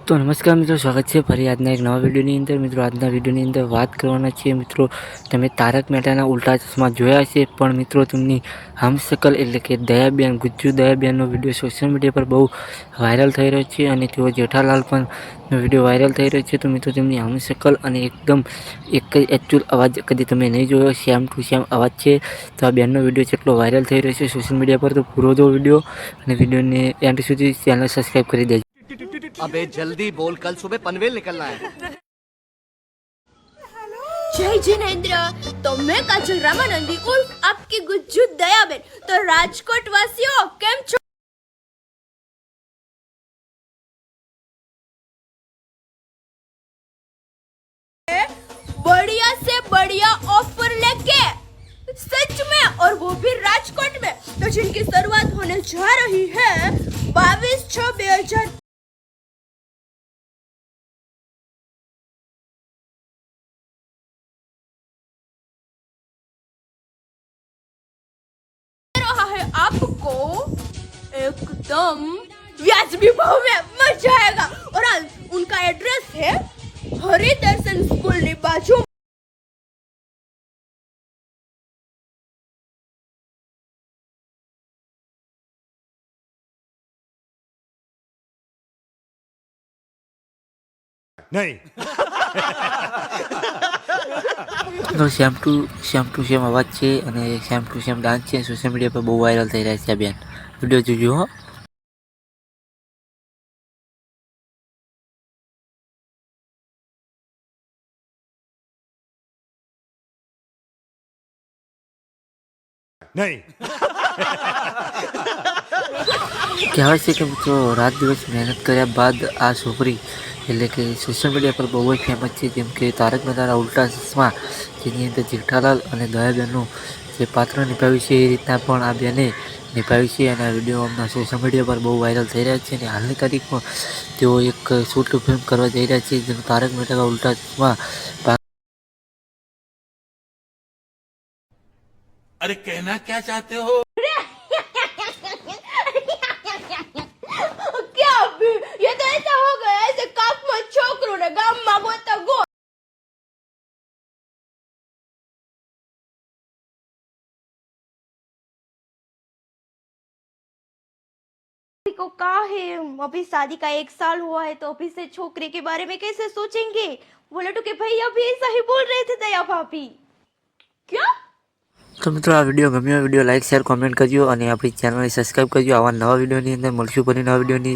तो नमस्कार मित्रों, स्वागत है फरी आज एक नवा वीडियोની અંદર। મિત્રો આજના વીડિયોની અંદર વાત કરવાના છીએ મિત્રો, તમે તારક મહેતાના ઉલ્ટા ચશ્મા જોયા છે, પણ મિત્રો તેમની હમશકલ એટલે કે દયાબેન ગુજ્જુ દયાબેનનો વિડીયો સોશિયલ મીડિયા પર બહુ વાયરલ થઈ રહ્યો છે અને તેઓ જેઠાલાલ પણ વિડીયો વાયરલ થઈ રહ્યો છે। તો મિત્રો તેમની હમશકલ અને એકદમ એક જ એકચ્યુઅલ અવાજ કદી તમે નહીં જોયો, સેમ ટુ સેમ અવાજ છે। તો આ બેનનો વિડીયો જેટલો વાયરલ થઈ રહ્યો છે સોશિયલ મીડિયા પર, તો પૂરો જો વિડીયો અને વિડીયોને એન્ડ સુધી ચેનલ સબસ્ક્રાઈબ કરી દેજો। अबे जल्दी बोल, कल सुबह पनवेल निकलना है। जय जिनेन्द्र। तो मैं काजल रामानंदी उर्फ आपकी गुज्जू दयाबेन। तो राजकोट वासियों केम छो? बढ़िया से बढ़िया ऑफर लेके सच में, और वो भी राजकोट में, तो जिनकी शुरुआत होने जा रही है 22/6/2000। रहा है आपको एकदम व्याजबी भाव में, मजा आएगा। और आज उनका एड्रेस है हरि दर्शन स्कूल ની બાજુ। नहीं તો સેમ ટુ સેમ અવાજ છે અને સેમ ટુ સેમ ડાન્સ છે, સોશિયલ મીડિયા પર બહુ વાયરલ થઈ રહ્યા છે। આ બેન વિડીયો જોજો હો। नहीं કહેવાય છે કે મિત્રો રાત દિવસ મહેનત કર્યા બાદ આ છોકરી એટલે કે સોશિયલ મીડિયા પર બહુ જ ફેમસ છે, જેમ કે તારક મહેતાના ઉલ્ટા ચશ્મા જેની અંદર જેઠાલાલ અને દયાબેનનું જે પાત્ર નિભાવ્યું છે એ રીતના પણ આ બેને નિભાવ્યું છે અને આ વિડીયો હમણાં સોશિયલ મીડિયા પર બહુ વાયરલ થઈ રહ્યા છે। અને હાલની તારીખમાં તેઓ એક શોર્ટ ફિલ્મ કરવા જઈ રહ્યા છે જેનું તારક મહેતા ઉલ્ટા ચશ્મા। अरे कहना क्या चाहते हो? क्या अभी ये तो ऐसा हो गया ऐसे काप में छोकरो ने गाम में गोता गो को कहा है अभी शादी का 1 साल हुआ है, तो अभी से छोकरे के बारे में कैसे सोचेंगे? बोले तो कि भाई अभी ऐसा ही बोल रहे थे दया भाभी। क्या? તો મિત્રો આ વિડીયો ગમ્યો, વિડીયો લાઈક શેર કોમેન્ટ કરજો અને આપણી ચેનલને સબસ્ક્રાઈબ કરજો। આવા નવા વિડીયોની અંદર મળશું ફરી નવા વિડીયોની